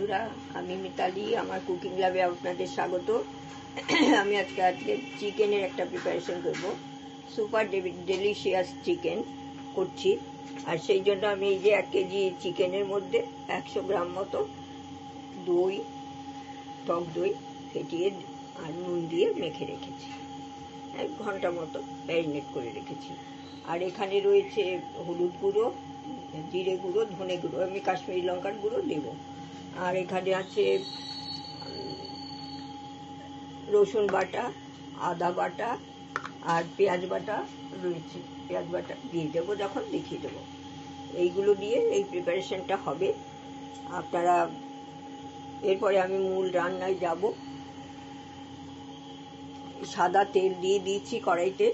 বন্ধুরা, আমি মিতালি, আমার কুকিং ল্যাবে আপনাদের স্বাগত। আমি আজকে চিকেনের একটা প্রিপারেশন করব। সুপার ডেলিশিয়াস চিকেন করছি। আর সেই জন্য আমি এই যে 1 কেজি চিকেনের মধ্যে 100 গ্রাম মতো দই, টক দই ফেটিয়ে আর নুন দিয়ে মেখে রেখেছি। 1 ঘন্টা মতো ম্যারিনেট করে রেখেছি। আর এখানে রয়েছে হলুদ গুঁড়ো, জিরে গুঁড়ো, ধনে গুঁড়ো, আমি কাশ্মীরি লঙ্কার গুঁড়ো দেব। আর এখানে আছে রসুন বাটা, আদা বাটা আর পেঁয়াজ বাটা রয়েছে। পেঁয়াজ বাটা দিয়ে দেবো, যখন দেখিয়ে দেবো। এইগুলো দিয়ে এই প্রিপারেশনটা হবে। আপনারা এরপরে আমি মূল রান্নায় যাব। সাদা তেল দিয়ে দিয়েছি কড়াইতে।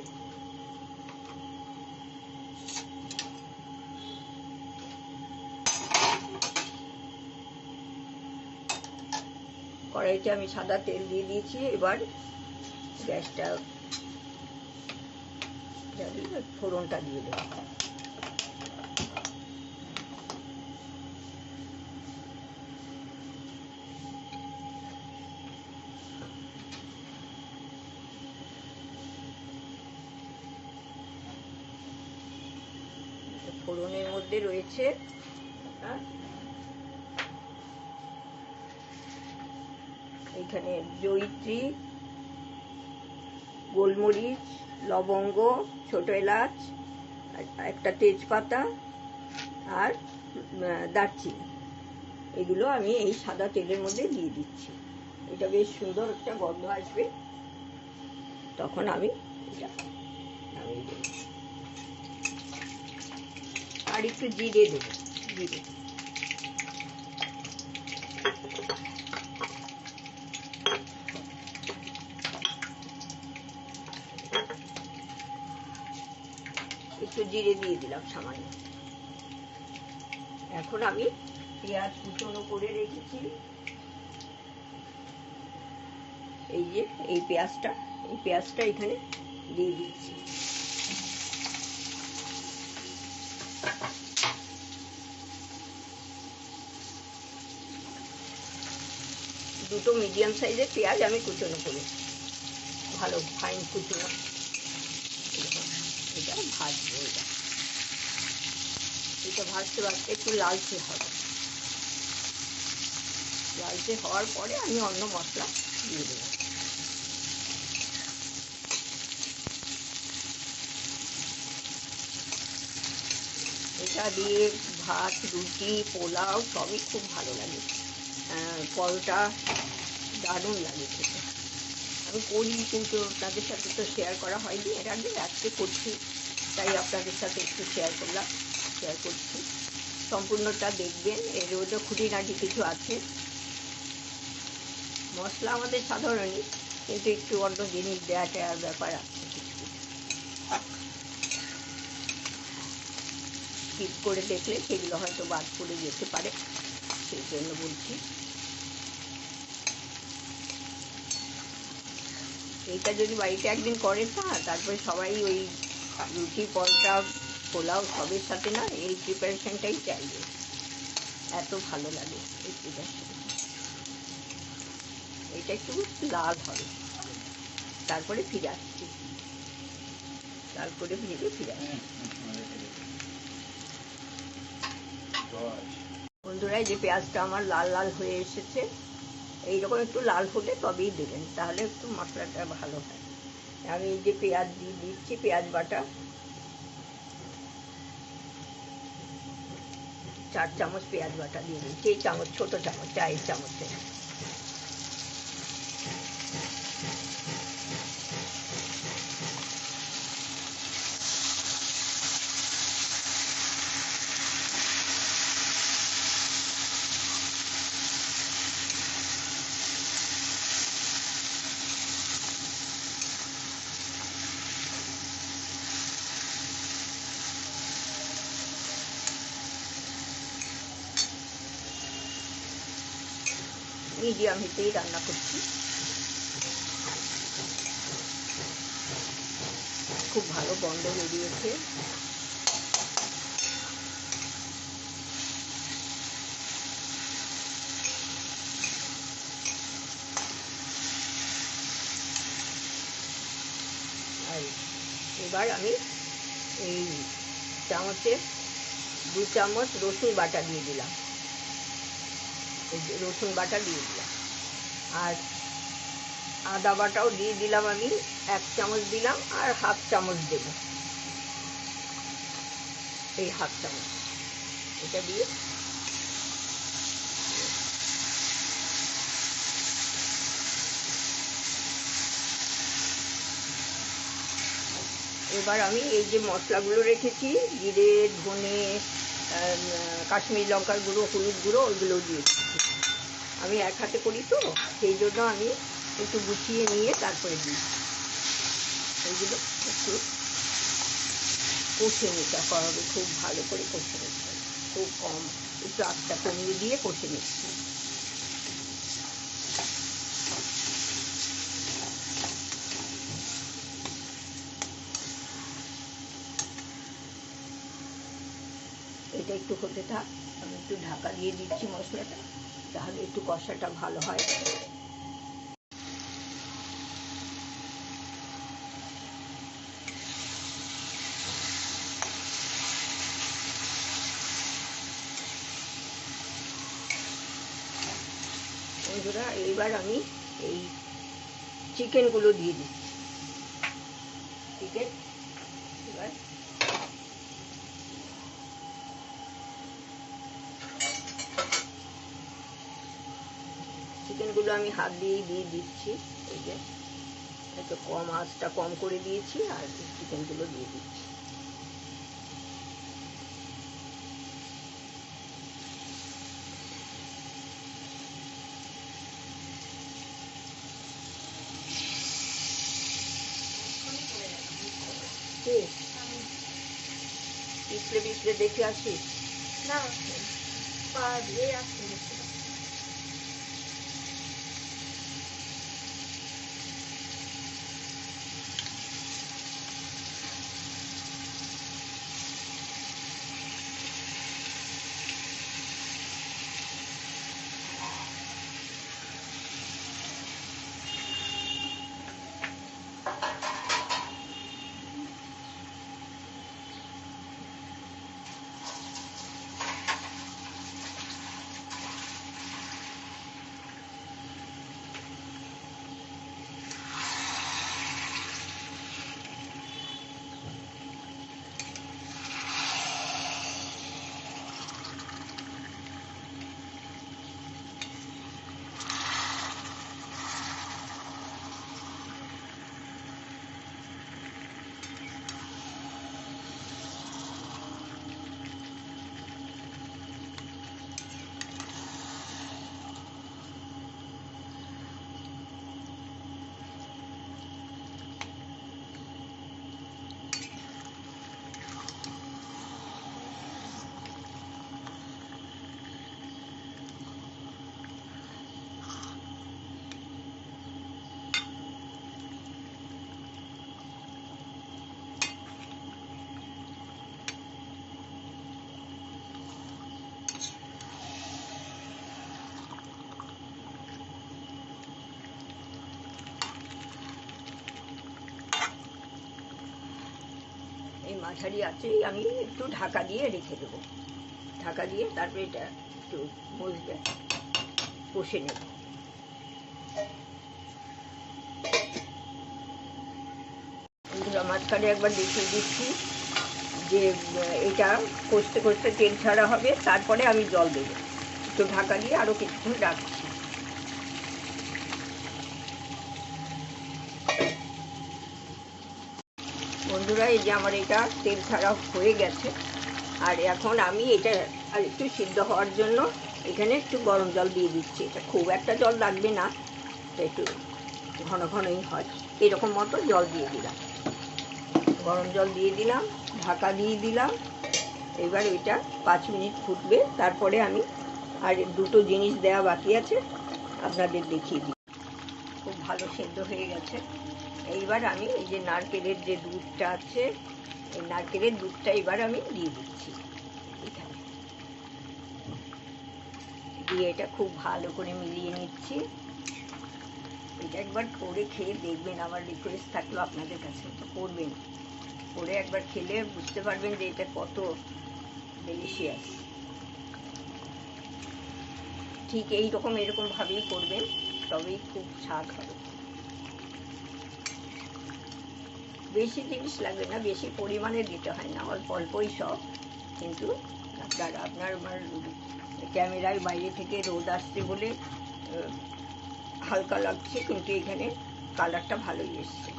কড়াইতে আমি সাদা তেল দিয়ে দিয়েছি। এবার গ্যাসটা জ্বালিয়ে ফোড়নটা দিয়ে দেবো। ফোড়নের মধ্যে রয়েছে এখানে জয়িত্রী, গোলমরিচ, লবঙ্গ, ছোট এলাচ, একটা তেজপাতা আর দারচিনি। এগুলো আমি এই সাদা তেলের মধ্যে দিয়ে দিচ্ছি। এটা বেশ সুন্দর একটা গন্ধ আসবে, তখন আমি এটা নামিয়ে দেব। আর একটু জিরে দেবো। জিরে একটু জিরে দিয়ে দিলাম সামান্য। এখন আমি পেঁয়াজ কুচনো করে রেখেছি। এই যে এই পেঁয়াজটা এখানে দিয়ে দিচ্ছি। দুটো মিডিয়াম সাইজের পেঁয়াজ আমি কুচনো করেছি, ভালো ফাইন কুচনো। এটা ভাজবো। এটা ভাজতে ভাজতে একটু লালচে হবে। লালচে হওয়ার পরে আমি অন্য মশলা দিয়ে দেবো। এটা দিয়ে ভাত, রুটি, পোলাও সবই খুব ভালো লাগে। পরোটা দারুণ লাগে খেতে। আমি করি, কিন্তু আপনাদের সাথে তো শেয়ার করা হয়নি এর আগে। আজকে করছি, তাই আপনাদের সাথে একটু শেয়ার করছি। সম্পূর্ণটা দেখবেন। এর মধ্যে খুঁটিনাটি কিছু আছে। মশলা আমাদের সাধারণই, কিন্তু একটু অন্য জিনিস দেওয়ার ব্যাপার আছে কিছু কিছু। স্কিপ করে দেখলে সেগুলো হয়তো বাদ পড়ে যেতে পারে, সেই জন্য বলছি। এইটা যদি বাড়িতে একদিন করেন না, তারপরে সবাই ওই রুটি, পরোটা, পোলাও সবের সাথে না এই প্রিপারেশনটাই চাইবে। এত ভালো লাগে এই প্রিপারেশন। এটা একটু লাল হবে, তারপরে ফিরে আসছি। তারপরে ফিরে আসছি। বন্ধুরা, যে পেঁয়াজটা আমার লাল লাল হয়ে এসেছে, এইরকম একটু লাল হলে তবেই দেবেন, তাহলে একটু মশলাটা ভালো হয়। আমি এই যে পেঁয়াজ দিয়ে দিচ্ছি, পেঁয়াজ বাটা 4 চামচ পেঁয়াজ বাটা দিয়ে দিচ্ছি। এই চামচ, ছোট চামচ, চায়ের চামচে। মিডিয়াম হিটেই রান্না করছি। খুব ভালো গন্ধ বেরিয়েছে। এবার আমি এই চামচের 2 চামচ রসুন বাটা দিয়ে দিলাম, এই যে রসুন বাটা দিয়ে দিলাম। আর আদা বাটাও দিয়ে দিলাম, আমি 1 চামচ দিলাম, আর হাফ চামচ দেব, এই হাফ চামচ এটা দিয়ে এবার আমি এই যে মশলাগুলো রেখেছি, জিরে, ধনে, কাশ্মীরি লঙ্কার গুঁড়ো, হলুদ গুঁড়ো, ওইগুলো দিয়ে দিচ্ছি। আমি এক হাতে করি তো, সেই জন্য আমি একটু গুছিয়ে নিয়ে তারপরে দিই। এইগুলো একটু কষে নিতে হবে, খুব ভালো করে কষে নিতে হবে, খুব কম, একটু আঁচটা কমিয়ে দিয়ে কষে নিচ্ছি। এটা একটু হতে থাক, আমি একটু ঢাকা দিয়ে দিচ্ছি মশলাটা, তাহলে একটু কষাটা ভালো হয়। বন্ধুরা, এইবার আমি এই চিকেনগুলো দিয়ে দিচ্ছি। চিকেন এবার চিকেনগুলো আমি হাত দিয়েই দিয়ে দিচ্ছি। এই যে একটু কম আঁচটা কম করে দিয়েছি, আর চিকেনগুলো দিয়ে দিচ্ছি। পিছলে পিছলে দেখে আসি না, পা দিয়ে আসতে। এই মাঝারি আছে, আমি একটু ঢাকা দিয়ে রেখে দেবো। ঢাকা দিয়ে তারপরে এটা একটু বসবে, কষে নেব। মাঝখানে একবার দেখিয়ে দিচ্ছি যে এটা কষতে কষতে তেল ছাড়া হবে, তারপরে আমি জল দেবো। একটু ঢাকা দিয়ে আরও কিছুক্ষণ রাখছি। বন্ধুরা, এই যে আমার এটা তেল ছাড়া হয়ে গেছে, আর এখন আমি এটা আর একটু সিদ্ধ হওয়ার জন্য এখানে একটু গরম জল দিয়ে দিচ্ছি। এটা খুব একটা জল লাগবে না, একটু ঘন ঘনই হয়, এরকম মতো জল দিয়ে দিলাম। গরম জল দিয়ে দিলাম, ঢাকা দিয়ে দিলাম। এবার ওইটা 5 মিনিট ফুটবে, তারপরে আমি আর দুটো জিনিস দেওয়া বাকি আছে, আপনাদের দেখিয়ে দিই। খুব ভালো সেদ্ধ হয়ে গেছে। এইবার আমি এই যে নারকেলের যে দুধটা আছে, এই নারকেলের দুধটা এবার আমি দিয়ে দিচ্ছি এখানে, দিয়ে এটা খুব ভালো করে মিলিয়ে নিচ্ছি। এটা একবার করে খেয়ে দেখবেন, আমার রিকোয়েস্ট থাকলো আপনাদের কাছে, করবেন, করে একবার খেলে বুঝতে পারবেন যে এটা কত ডেলিশিয়াস। ঠিক এরকম ভাবেই করবেন, তবেই খুব স্বাদ হবে। বেশি জিনিস লাগবে না, বেশি পরিমাণে দিতে হয় না, অল্প অল্পই সব। কিন্তু আপনার আমার ক্যামেরার বাইরে থেকে রোদ আসছে বলে হালকা লাগছে, কিন্তু এখানে কালারটা ভালোই এসছে।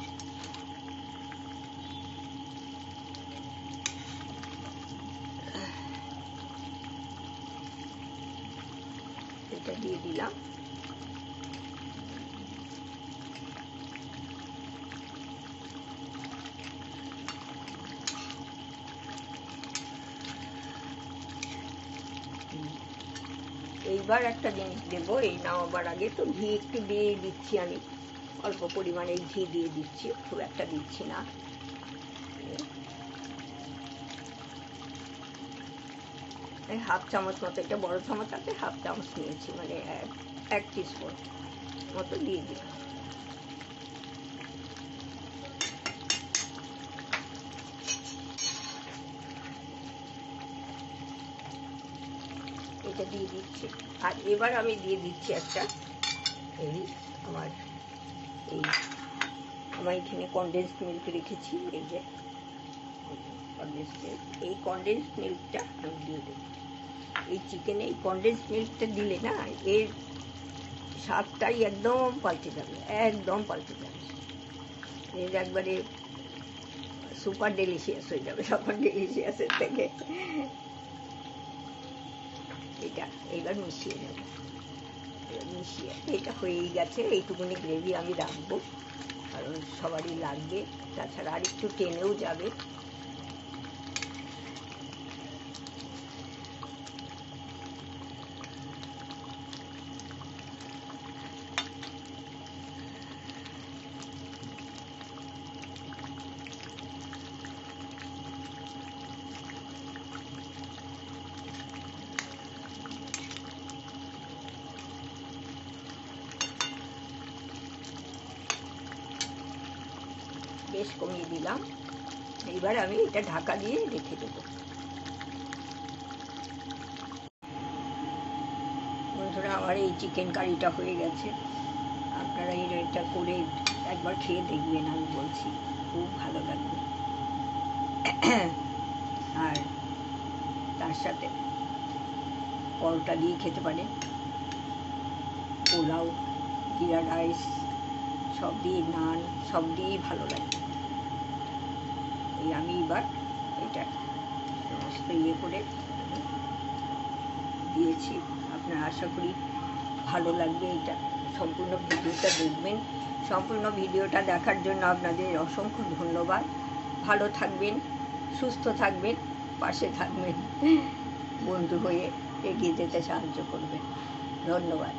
এটা দিয়ে দিলাম। এইবার একটা জিনিস দেবো, এই নামাবার আগে তো ঘি একটু দিয়ে দিচ্ছি, আমি অল্প পরিমাণে ঘি দিয়ে দিচ্ছি, খুব একটা দিচ্ছি না। হাফ চামচ মতো, এটা বড় চামচ আছে, হাফ চামচ নিয়েছি, মানে 1 টিস্পুন মতো দিয়ে দিলাম। এটা দিয়ে দিচ্ছি। আর এবার আমি দিয়ে দিচ্ছি একটা, আমার এখানে কনডেন্সড মিল্ক রেখেছি, এই যে কনডেন্সড মিল্ক, এই কনডেন্সড মিল্কটা আমি দিয়ে দেবো। এই চিকেনে এই কনডেন্সড মিল্কটা দিলে না, এর স্বাদটাই একদম পাল্টে যাবে, একদম পাল্টে যাবে, এর একবারে সুপার ডেলিশিয়াস হয়ে যাবে, সুপার ডেলিশিয়াসের থেকে। এটা এইবার মিশিয়ে নেব, মিশিয়ে এটা হয়েই গেছে। এইটুকুনি গ্রেভি আমি রাখবো, কারণ সবারই লাগবে, তাছাড়া আর একটু টেনেও যাবে। বেশ কমিয়ে দিলাম। এবার আমি এটা ঢাকা দিয়ে রেখে দেবো। বন্ধুরা, আমার এই চিকেন কারিটা হয়ে গেছে। আপনারা এটা করে একবার খেয়ে দেখবেন, আমি বলছি খুব ভালো লাগবে। আর তার সাথে পরোটা দিয়ে খেতে পারেন, পোলাও, জিরা রাইস, সব দিয়ে, নান, সব দিয়েই ভালো লাগে। আমি এবার এটা সমস্ত করে দিয়েছি। আপনারা আশা করি ভালো লাগবে। এটা সম্পূর্ণ ভিডিওটা দেখবেন। সম্পূর্ণ ভিডিওটা দেখার জন্য আপনাদের অসংখ্য ধন্যবাদ। ভালো থাকবেন, সুস্থ থাকবেন, পাশে থাকবেন, বন্ধু হয়ে এগিয়ে যেতে সাহায্য করবেন। ধন্যবাদ।